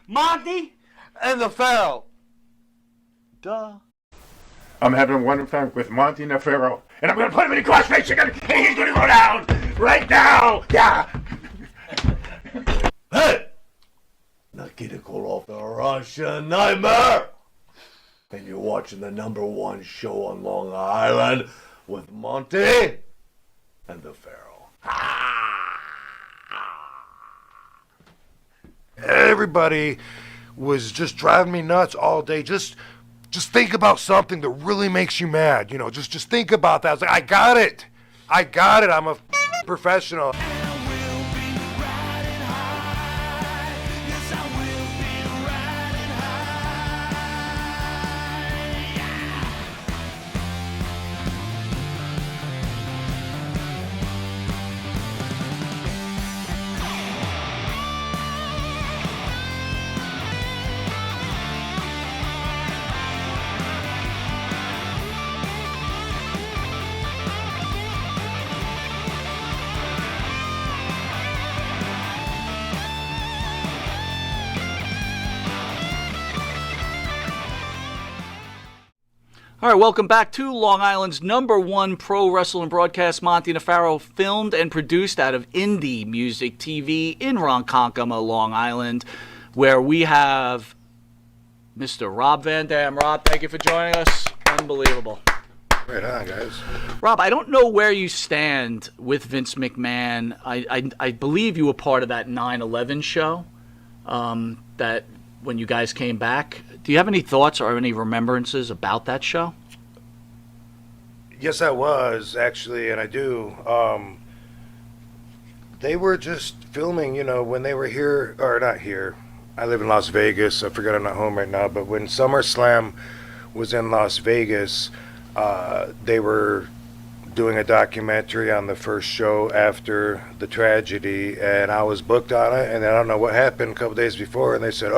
Monty and the Pharaoh. Duh. I'm having one fun with Monty and the Pharaoh, and I'm gonna put him in a crossface, and he's gonna go down right now. Yeah. Hey! Nikita Koloff, the Russian Nightmare! And you're watching the #1 show on Long Island with Monty and the Pharaoh. Everybody was just driving me nuts all day. Just think about something that really makes you mad. You know, just think about that. I was like, I got it. I'm a professional. All right, welcome back to Long Island's #1 pro wrestling broadcast, Monty and the Pharaoh, filmed and produced out of Indie Music TV in Ronkonkoma, Long Island, where we have Mr. Rob Van Dam. Rob, thank you for joining us. Unbelievable. Right on, guys. Rob, I don't know where you stand with Vince McMahon. I believe you were part of that 9/11 show that when you guys came back. Do you have any thoughts or any remembrances about that show? Yes, I was, actually, and I do. They were just filming, you know, when they were here, or not here. I live in Las Vegas. I forget I'm not home right now, but when SummerSlam was in Las Vegas, they were doing a documentary on the first show after the tragedy, and I was booked on it, and I don't know what happened a couple days before, and they said,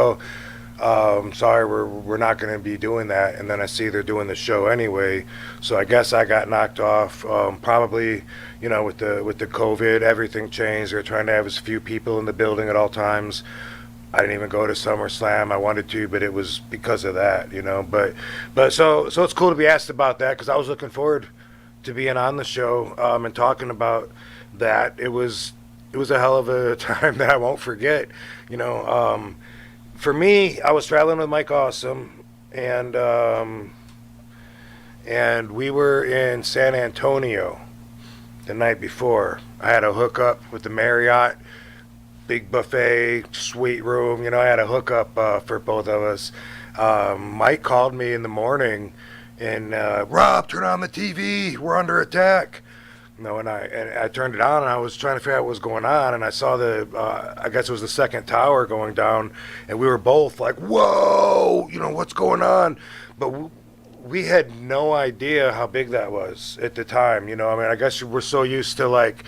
sorry, we're not going to be doing that. And then I see they're doing the show anyway, so I guess I got knocked off. Probably, you know, with the COVID, everything changed. They're trying to have as few people in the building at all times. I didn't even go to SummerSlam. I wanted to, but it was because of that, you know. But so it's cool to be asked about that, because I was looking forward to being on the show and talking about that. It was a hell of a time that I won't forget, you know. For me, I was traveling with Mike Awesome, and we were in San Antonio the night before. I had a hookup with the Marriott, big buffet, suite room. You know, I had a hookup for both of us. Mike called me in the morning, and Rob, turn on the TV. We're under attack. You know, and I turned it on, and I was trying to figure out what was going on, and I saw I guess it was the second tower going down, and we were both like, whoa, you know, what's going on? But we had no idea how big that was at the time, you know. I mean, I guess we're so used to, like,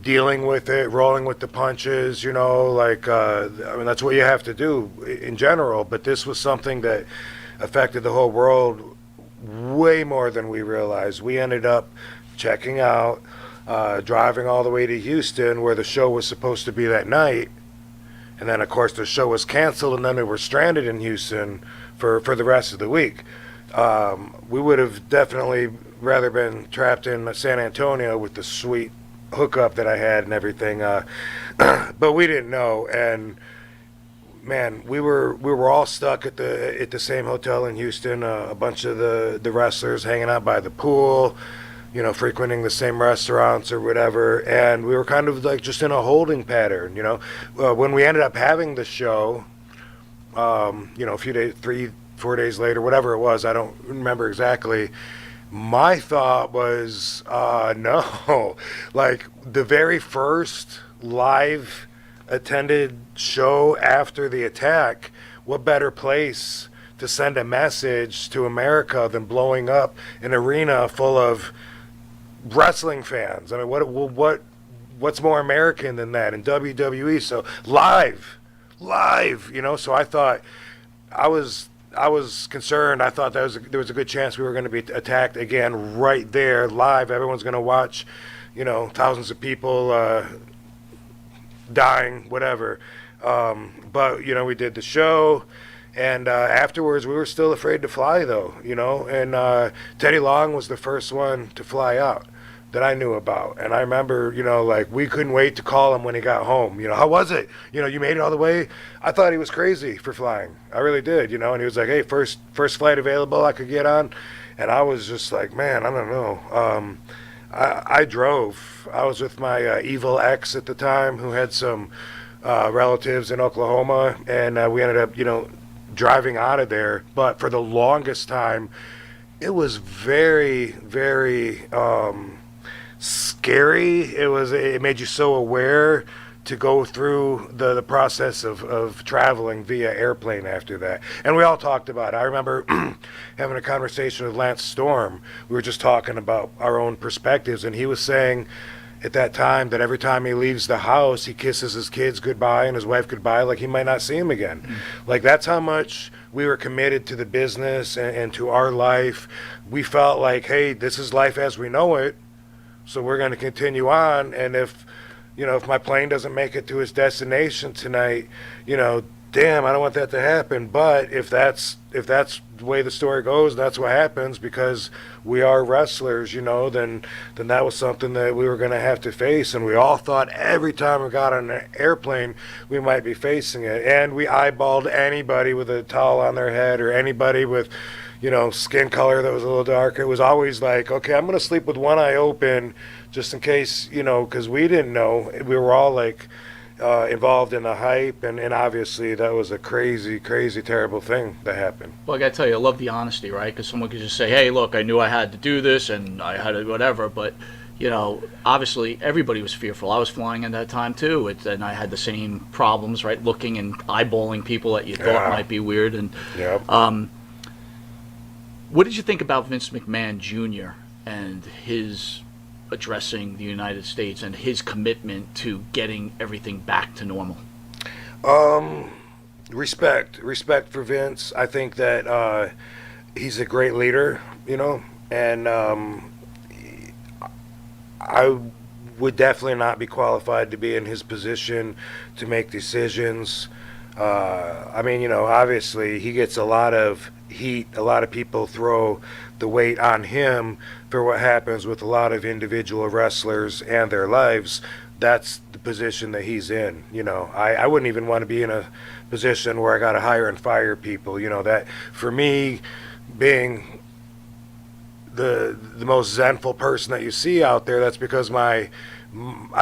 dealing with it, rolling with the punches, you know, like, I mean, that's what you have to do in general, but this was something that affected the whole world way more than we realized. We ended up checking out, driving all the way to Houston, where the show was supposed to be that night, and then of course the show was canceled, and then we were stranded in Houston for the rest of the week. We would have definitely rather been trapped in San Antonio with the sweet hookup that I had and everything, but we didn't know. And man, we were all stuck at the same hotel in Houston. A bunch of the wrestlers hanging out by the pool, you know, frequenting the same restaurants or whatever, and we were kind of like just in a holding pattern, you know. When we ended up having the show, you know, a few days, 3-4 days later, whatever it was, I don't remember exactly. My thought was, no, like the very first live attended show after the attack, what better place to send a message to America than blowing up an arena full of wrestling fans? I mean, what's more American than that in WWE? So live, you know. So I thought, I was concerned. I thought there was a good chance we were going to be attacked again right there live. Everyone's going to watch, you know, thousands of people dying, whatever. But, we did the show, and afterwards we were still afraid to fly, though, and Teddy Long was the first one to fly out that I knew about. And I remember, we couldn't wait to call him when he got home. How was it? You made it all the way? I thought he was crazy for flying. I really did, and he was like, hey, first flight available I could get on. And I was just like, man, I don't know. I drove. I was with my evil ex at the time who had some relatives in Oklahoma, and we ended up, driving out of there. But for the longest time, it was very, very scary. It made you so aware to go through the process of traveling via airplane after that. And we all talked about it. I remember having a conversation with Lance Storm. We were just talking about our own perspectives, and he was saying at that time that every time he leaves the house, he kisses his kids goodbye and his wife goodbye, like he might not see him again. Like, that's how much we were committed to the business and to our life. We felt like, hey, this is life as we know it, so we're going to continue on. And if my plane doesn't make it to its destination tonight, damn, I don't want that to happen. But if that's the way the story goes, that's what happens, because we are wrestlers, then that was something that we were going to have to face. And we all thought every time we got on an airplane, we might be facing it. And we eyeballed anybody with a towel on their head, or anybody with, skin color that was a little darker. It was always like, okay, I'm going to sleep with one eye open just in case, because we didn't know. We were all like involved in the hype, and obviously that was a crazy, crazy, terrible thing that happened. Well, I got to tell you, I love the honesty, right? Because someone could just say, hey, look, I knew I had to do this and I had to whatever, but, obviously everybody was fearful. I was flying at that time too, and I had the same problems, right? Looking and eyeballing people that you thought might be weird. And Yep. What did you think about Vince McMahon Jr. and his addressing the United States and his commitment to getting everything back to normal? Respect for Vince. I think that he's a great leader, and I would definitely not be qualified to be in his position to make decisions. Obviously he gets a lot of heat. A lot of people throw the weight on him for what happens with a lot of individual wrestlers and their lives. That's the position that he's in. I wouldn't even want to be in a position where I got to hire and fire people. That for me, being the most zenful person that you see out there, that's because I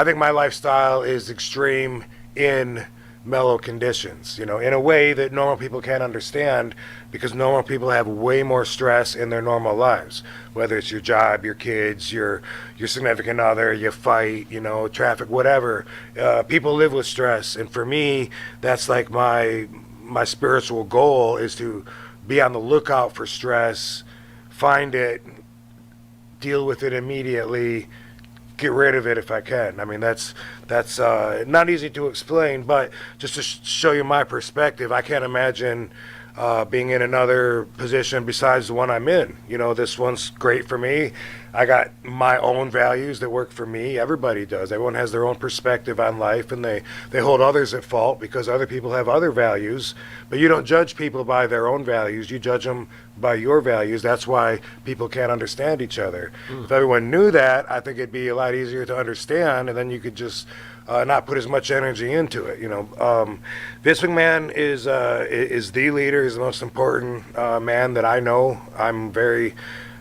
think my lifestyle is extreme in mellow conditions, in a way that normal people can't understand, because normal people have way more stress in their normal lives, whether it's your job, your kids, your significant other, you fight, traffic, whatever. People live with stress, and for me, that's like my spiritual goal, is to be on the lookout for stress, find it, deal with it immediately, get rid of it if I can. I mean, that's not easy to explain, but just to show you my perspective, I can't imagine being in another position besides the one I'm in. This one's great for me. I got my own values that work for me. Everybody does. Everyone has their own perspective on life, and they hold others at fault because other people have other values. But you don't judge people by their own values. You judge them by your values. That's why people can't understand each other. If everyone knew that, I think it'd be a lot easier to understand, and then you could just not put as much energy into it. Vince McMahon is the leader. He's the most important man that I know. I'm very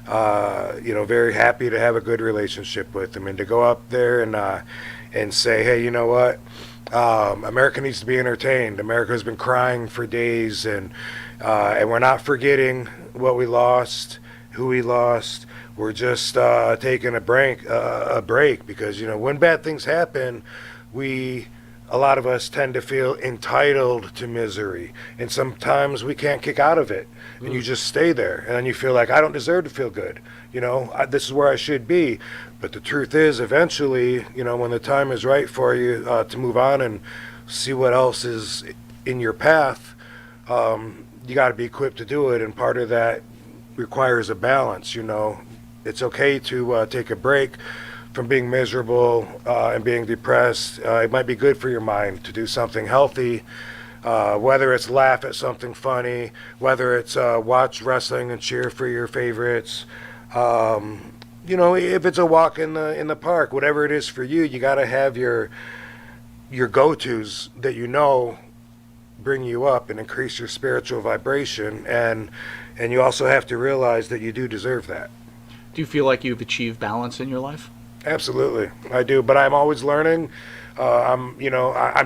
very happy to have a good relationship with him, and to go up there and say, hey, you know what? America needs to be entertained. America has been crying for days, and we're not forgetting what we lost, who we lost. We're just taking a break because when bad things happen, a lot of us tend to feel entitled to misery, and sometimes we can't kick out of it, and you just stay there, and then you feel like, I don't deserve to feel good. This is where I should be. But the truth is, eventually, when the time is right for you to move on and see what else is in your path, you got to be equipped to do it, and part of that requires a balance. It's okay to take a break from being miserable and being depressed. It might be good for your mind to do something healthy, whether it's laugh at something funny, whether it's watch wrestling and cheer for your favorites. If it's a walk in the park, whatever it is for you, you got to have your go-tos that bring you up and increase your spiritual vibration, and you also have to realize that you do deserve that. Do you feel like you've achieved balance in your life? Absolutely, I do, but I'm always learning. I'm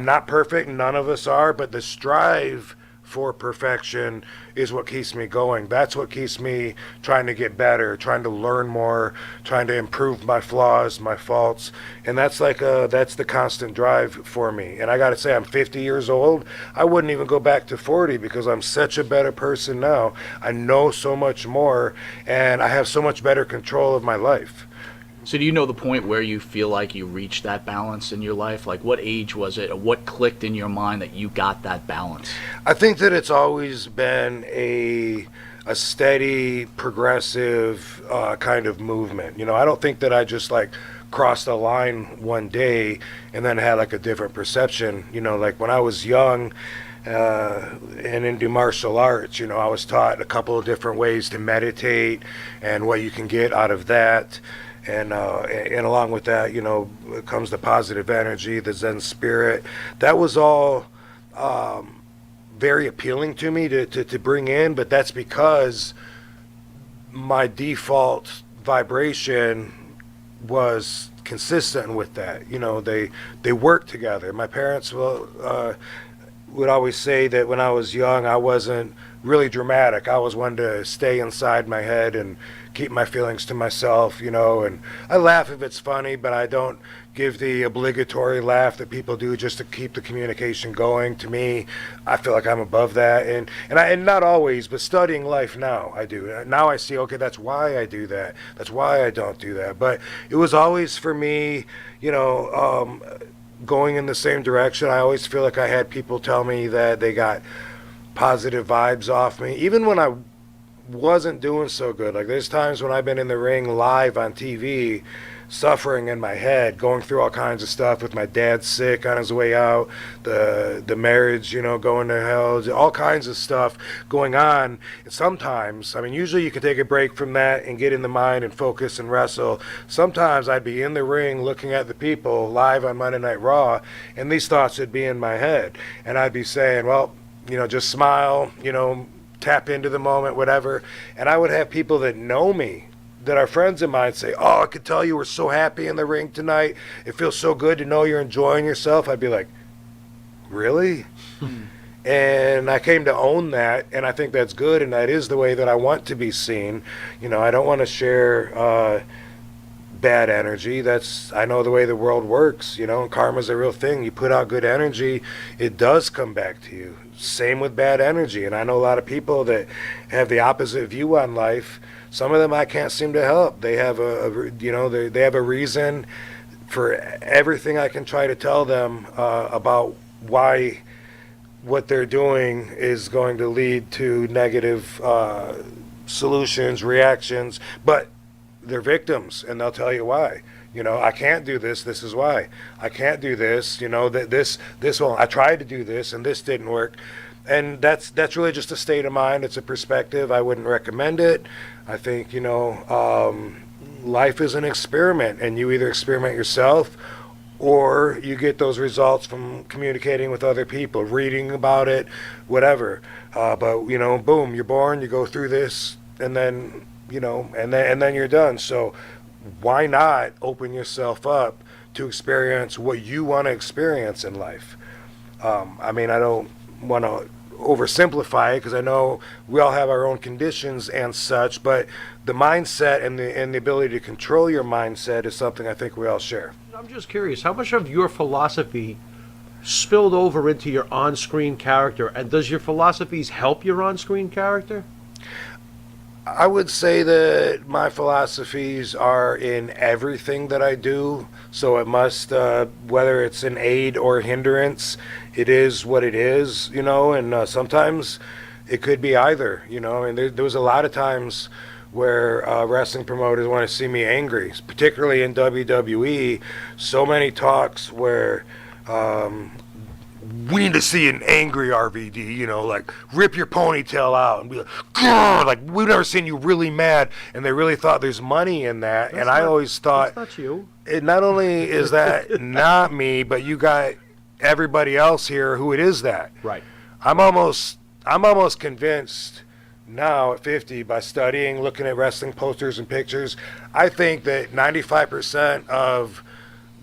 not perfect, none of us are, but the strive for perfection is what keeps me going. That's what keeps me trying to get better, trying to learn more, trying to improve my flaws, my faults, and that's the constant drive for me. And I got to say, I'm 50 years old. I wouldn't even go back to 40 because I'm such a better person now. I know so much more, and I have so much better control of my life. So do you know the point where you feel like you reached that balance in your life? Like, what age was it, or what clicked in your mind that you got that balance? I think that it's always been a steady, progressive kind of movement. I don't think that I just crossed a line one day and then had a different perception. Like when I was young and into martial arts, I was taught a couple of different ways to meditate and what you can get out of that. And along with that, comes the positive energy, the Zen spirit. That was all very appealing to me to bring in, but that's because my default vibration was consistent with that. They work together. My parents would always say that when I was young, I wasn't really dramatic. I was one to stay inside my head and keep my feelings to myself, and I laugh if it's funny, but I don't give the obligatory laugh that people do just to keep the communication going. To me, I feel like I'm above that, and not always, but studying life now, I do. Now I see, okay, that's why I do that. That's why I don't do that. But it was always for me, going in the same direction. I always feel like I had people tell me that they got positive vibes off me, even when I wasn't doing so good. Like there's times when I've been in the ring live on TV, suffering in my head, going through all kinds of stuff with my dad sick on his way out, the marriage, going to hell, all kinds of stuff going on. And sometimes, usually you can take a break from that and get in the mind and focus and wrestle. Sometimes I'd be in the ring looking at the people live on Monday Night Raw, and these thoughts would be in my head. And I'd be saying, well, just smile, tap into the moment, whatever. And I would have people that know me, that are friends of mine, say, oh, I could tell you were so happy in the ring tonight. It feels so good to know you're enjoying yourself. I'd be like, really? And I came to own that, and I think that's good, and that is the way that I want to be seen. I don't want to share bad energy. I know the way the world works, and karma's a real thing. You put out good energy, it does come back to you. Same with bad energy. And I know a lot of people that have the opposite view on life. Some of them I can't seem to help. They have they have a reason for everything I can try to tell them about why what they're doing is going to lead to negative solutions, reactions, but they're victims, and they'll tell you why. I can't do this. This is why. I can't do this. That this won't. I tried to do this, and this didn't work. And that's really just a state of mind. It's a perspective. I wouldn't recommend it. I think life is an experiment, and you either experiment yourself, or you get those results from communicating with other people, reading about it, whatever. But boom, you're born. You go through this, and then and then you're done. So why not open yourself up to experience what you want to experience in life? I don't want to oversimplify it, because I know we all have our own conditions and such, but the mindset and the ability to control your mindset is something I think we all share. I'm just curious, how much of your philosophy spilled over into your on-screen character, and does your philosophies help your on-screen character? I would say that my philosophies are in everything that I do, so it must, whether it's an aid or hindrance, it is what it is, and sometimes it could be either, there was a lot of times where wrestling promoters want to see me angry, particularly in WWE. So many talks where we need to see an angry RVD, you know, like rip your ponytail out and be like, grrr, like we've never seen you really mad, and they really thought there's money in that. And I always thought, That's not you. it not only is that not me, but you got everybody else here who it is that. Right. I'm almost convinced now at 50 by studying, looking at wrestling posters and pictures. I think that 95% of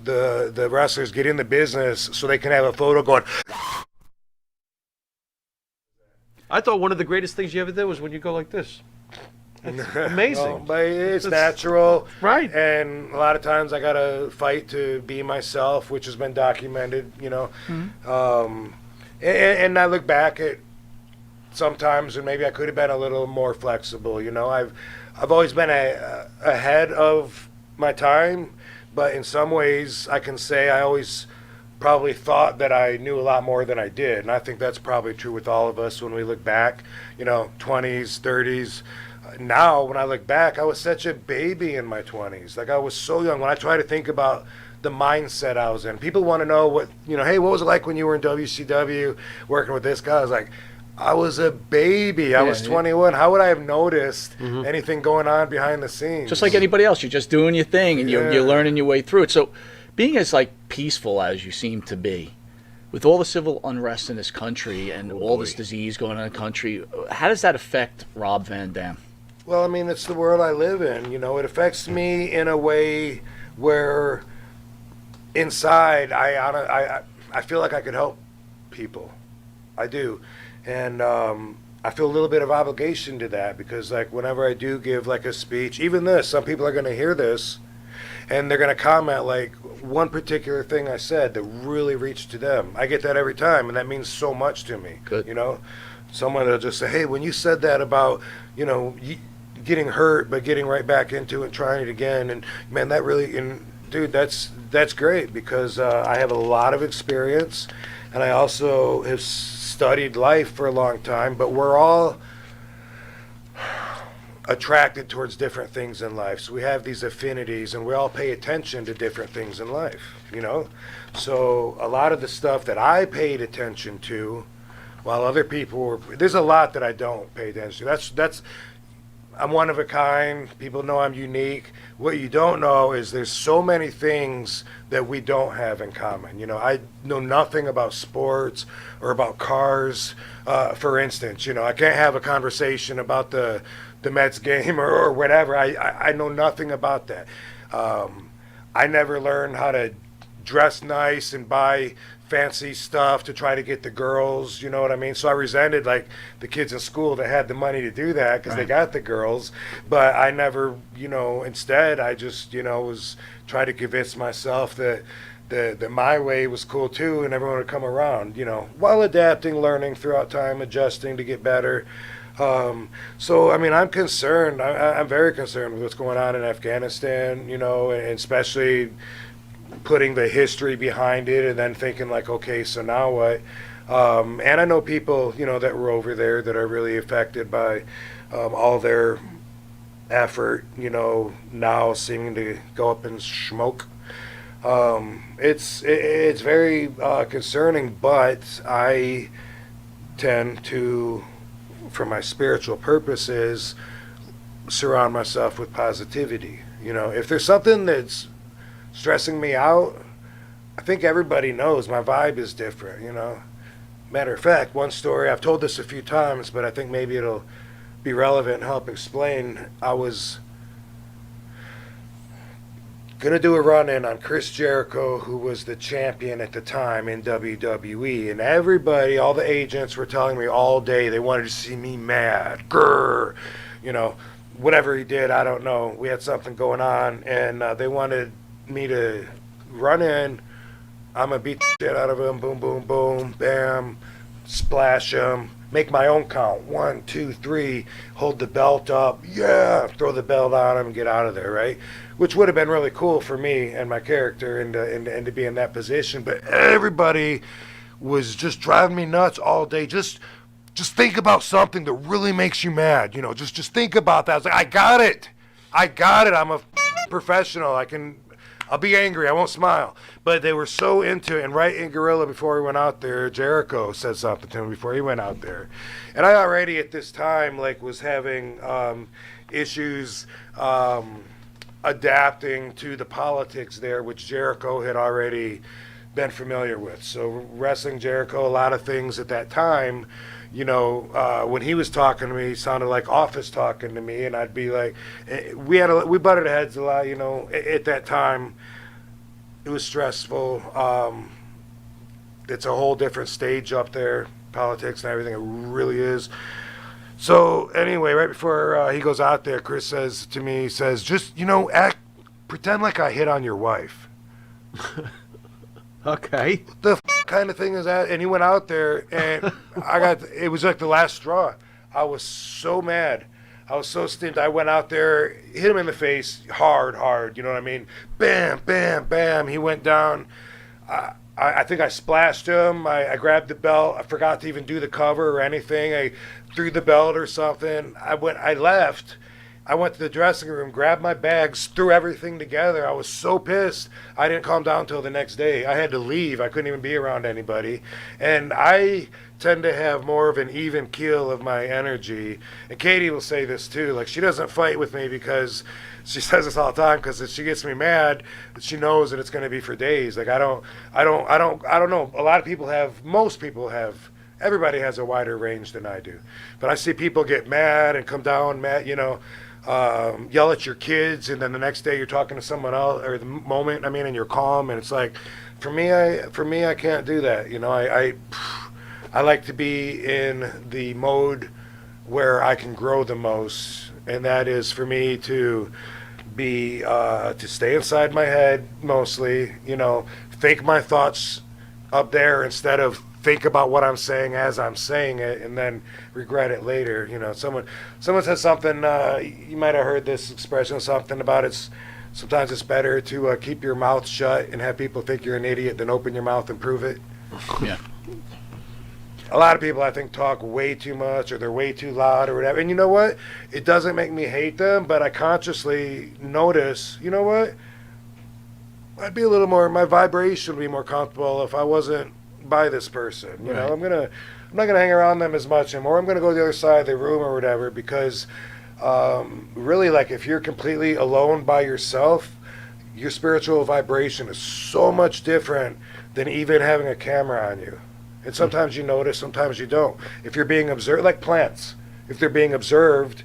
the wrestlers get in the business so they can have a photo going. I thought one of the greatest things you ever did was when you go like this. It's amazing. Well, but it's natural, right. And a lot of times I gotta fight to be myself, which has been documented, you know. And I look back at sometimes, and maybe I could have been a little more flexible. You know, I've always been ahead of my time, but in some ways I can say I always probably thought that I knew a lot more than I did, and I think that's probably true with all of us when we look back. You know, 20s, 30s. Now, when I look back, I was such a baby in my 20s. Like, I was so young. When I try to think about the mindset I was in, people want to know what, you know, hey, what was it like when you were in WCW working with this guy? I was like, I was a baby. I was 21. How would I have noticed anything going on behind the scenes? Just like anybody else, you're just doing your thing and you're learning your way through it. So, being as like peaceful as you seem to be, with all the civil unrest in this country and all this disease going on in the country, how does that affect Rob Van Dam? Well, I mean, it's the world I live in. You know, it affects me in a way where inside I feel like I could help people. I do. And I feel a little bit of obligation to that because, like, whenever I do give, like, a speech, even this, some people are going to hear this and they're going to comment, like, one particular thing I said that really reached to them. I get that every time, and that means so much to me. Good. You know? Someone will just say, hey, when you said that about, you know, getting hurt but getting right back into it and trying it again, and man, that really, and dude, that's great because I have a lot of experience and I also have studied life for a long time, but we're all attracted towards different things in life, so we have these affinities and we all pay attention to different things in life, you know. So a lot of the stuff that I paid attention to while other people were, there's a lot that I don't pay attention to. That's I'm one of a kind. People know I'm unique. What you don't know is there's so many things that we don't have in common. You know, I know nothing about sports or about cars. For instance, you know, I can't have a conversation about the Mets game or whatever. I know nothing about that. I never learned how to dress nice and buy fancy stuff to try to get the girls, you know what I mean? So I resented, like, the kids in school that had the money to do that because they got the girls, but I never, you know, instead I just, you know, was trying to convince myself that my way was cool too and everyone would come around, you know, while adapting, learning throughout time, adjusting to get better. So, I mean, I'm concerned. I'm very concerned with what's going on in Afghanistan, you know, and especially putting the history behind it and then thinking like, okay, so now what? And I know people, you know, that were over there that are really affected by all their effort, you know, now seeming to go up in smoke. It's very concerning, but I tend to, for my spiritual purposes, surround myself with positivity. You know, if there's something that's stressing me out, I think everybody knows my vibe is different, you know. Matter of fact, one story, I've told this a few times, but I think maybe it'll be relevant and help explain. I was going to do a run-in on Chris Jericho, who was the champion at the time in WWE, and everybody, all the agents were telling me all day they wanted to see me mad, grrr, you know, whatever he did, I don't know. We had something going on, and they wanted me to run in. I'm gonna beat the shit out of him. Boom, boom, boom, bam, splash him. Make my own count. 1, 2, 3. Hold the belt up. Yeah, throw the belt on him and get out of there, right? Which would have been really cool for me and my character, and to be in that position. But everybody was just driving me nuts all day. Just just think about something that really makes you mad. You know, just think about that. I was like, I got it. I'm a professional. I'll be angry. I won't smile. But they were so into it. And right in Gorilla, before we went out there, Jericho said something to him before he went out there. And I already at this time was having issues adapting to the politics there, which Jericho had already been familiar with. So wrestling Jericho, a lot of things at that time, when he was talking to me, sounded like Office talking to me, and I'd be like, we butted heads a lot, at that time. It was stressful. It's a whole different stage up there, politics and everything. It really is. So anyway, right before he goes out there, Chris says to me, just, pretend like I hit on your wife. Okay. The kind of thing is that? And he went out there, and it was like the last straw. I was so mad. I was so stint. I went out there, hit him in the face hard, you know what I mean? Bam, bam, bam. He went down. I think I splashed him. I grabbed the belt. I forgot to even do the cover or anything. I threw the belt or something. I left. I went to the dressing room, grabbed my bags, threw everything together. I was so pissed. I didn't calm down until the next day. I had to leave. I couldn't even be around anybody. And I tend to have more of an even keel of my energy. And Katie will say this too. Like, she doesn't fight with me because she says this all the time, because if she gets me mad, she knows that it's going to be for days. Like, I don't know. A lot of people most people have, everybody has a wider range than I do. But I see people get mad and come down mad, yell at your kids, and then the next day you're talking to someone else, or the moment, and you're calm, and it's like, for me, I can't do that. I like to be in the mode where I can grow the most, and that is for me to be, to stay inside my head mostly, think my thoughts up there instead of think about what I'm saying as I'm saying it and then regret it later. Someone said something, you might have heard this expression, something about sometimes it's better to keep your mouth shut and have people think you're an idiot than open your mouth and prove it. Yeah. A lot of people, I think, talk way too much, or they're way too loud or whatever. And you know what? It doesn't make me hate them, but I consciously notice, you know what? I'd be a little more, my vibration would be more comfortable if I wasn't by this person. I'm not gonna hang around them as much anymore. I'm gonna go to the other side of the room or whatever, because really, like, if you're completely alone by yourself, your spiritual vibration is so much different than even having a camera on you. And sometimes you notice, sometimes you don't. If you're being observed, like plants, if they're being observed,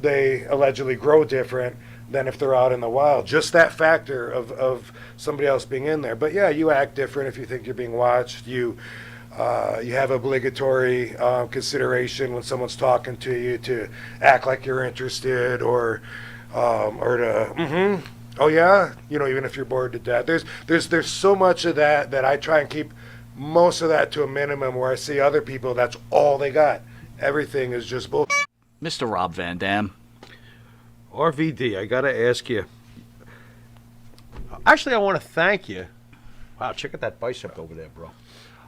they allegedly grow different than if they're out in the wild. Just that factor of somebody else being in there. But yeah, you act different if you think you're being watched. You have obligatory consideration when someone's talking to you to act like you're interested, or to oh yeah, even if you're bored to death. There's so much of that I try and keep most of that to a minimum, where I see other people, that's all they got. Everything is just bull. Mr. Rob Van Dam. RVD, I got to ask you. Actually, I want to thank you. Wow, check out that bicep over there, bro.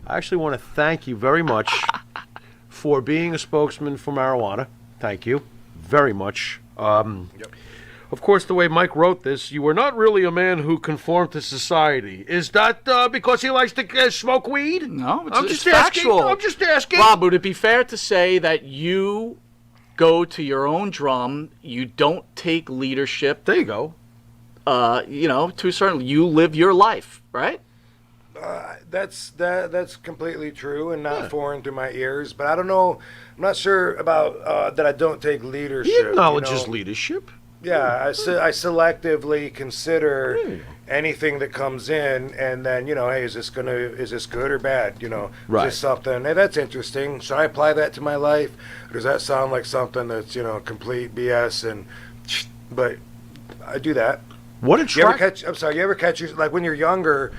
I actually want to thank you very much for being a spokesman for marijuana. Thank you very much. Of course, the way Mike wrote this, you were not really a man who conformed to society. Is that because he likes to smoke weed? No, I'm it's just asking. factual. I'm just asking. Rob, would it be fair to say that you go to your own drum, you don't take leadership? There you go. To a certain, you live your life, right? That's completely true and not foreign to my ears. But I don't know. I'm not sure about that. I don't take leadership. He acknowledges leadership. Yeah, I selectively consider anything that comes in, and then hey, is this good or bad? Right. Is this something? Hey, that's interesting. Should I apply that to my life? Or does that sound like something that's complete BS? But I do that. What You ever catch like when you're younger,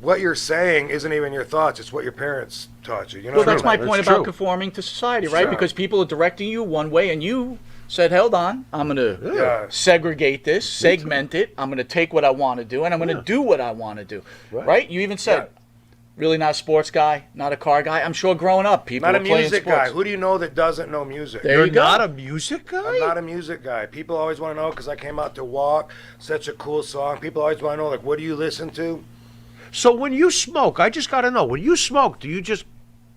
what you're saying isn't even your thoughts; it's what your parents taught you. Well, that's my That's point true. about conforming to society, right? Sure. Because people are directing you one way, and you said, hold on, I'm going to segregate this, segment it. I'm going to take what I want to do, and I'm going to do what I want to do. Right? You even said, Really not a sports guy, not a car guy. I'm sure growing up, people Not were a playing music sports. guy. Who do you know that doesn't know music? There You're you go. not a music guy? I'm not a music guy. People always want to know because I came out to Walk, such a cool song. People always want to know, like, what do you listen to? So when you smoke, I just got to know, when you smoke,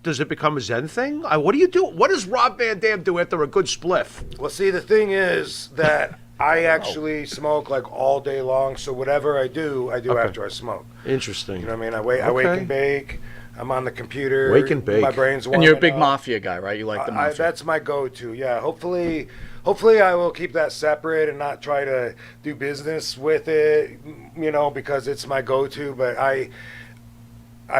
does it become a Zen thing? What do you do? What does Rob Van Dam do after a good spliff? Well, see, the thing is that I actually smoke like all day long. So whatever I do Okay. after I smoke. Interesting. You know what I mean? I wake Okay. and bake. I'm on the computer. Wake and bake. My brain's warming And you're a big up. mafia guy, right? You like the mafia. That's my go-to. Yeah. Hopefully I will keep that separate and not try to do business with it. Because it's my go-to. But I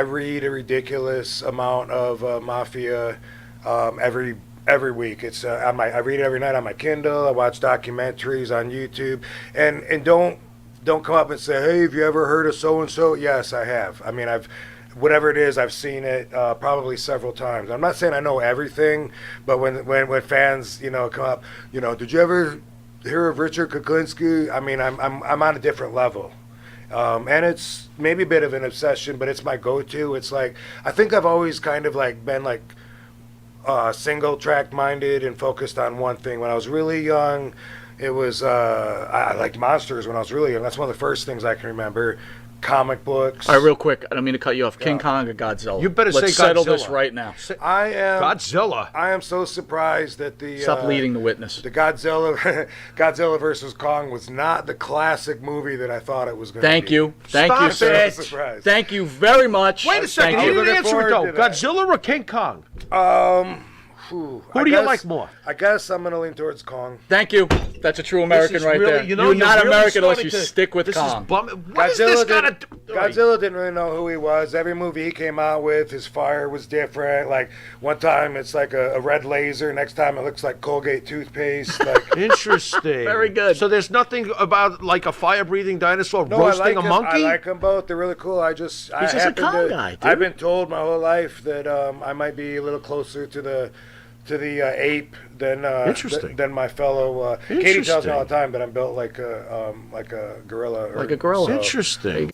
read a ridiculous amount of mafia every week. It's I read it every night on my Kindle. I watch documentaries on YouTube, and don't come up and say, hey, have you ever heard of so and so? Yes, I have. I mean, whatever it is, I've seen it probably several times. I'm not saying I know everything, but when fans come up, did you ever hear of Richard Kuklinski? I mean, I'm on a different level. And it's maybe a bit of an obsession, but it's my go-to. It's like, I think I've always kind of like been like single track minded and focused on one thing. When I was really young, it was I liked monsters when I was really young. That's one of the first things I can remember. Comic books. All right, real quick. I don't mean to cut you off. King Kong or Godzilla? You better Let's say settle Godzilla. this right now. Godzilla. I am so surprised that Stop leading the witness. the Godzilla versus Kong was not the classic movie that I thought it was going to be. Thank you. Thank you, Stop sir. it. So surprised. Thank you very much. Wait a second. Thank You you. didn't answer it, though. forward to that. Godzilla or King Kong? Who do you like more? I guess I'm going to lean towards Kong. Thank you. That's a true American This is right really- there. you know, You're not really American unless you starting to- stick with this Kong. Is what is this got to do? Godzilla didn't really know who he was. Every movie he came out with, his fire was different. Like, one time it's like a red laser. Next time it looks like Colgate toothpaste. Like, Interesting. Very good. So there's nothing about like a fire-breathing dinosaur no, I roasting like a him. monkey? I like them both. They're really cool. I He's just a Kong guy, dude. I've been told my whole life that I might be a little closer to the ape than Interesting. than my fellow. Katie tells me all the time that I'm built like a gorilla. Like a gorilla. Interesting.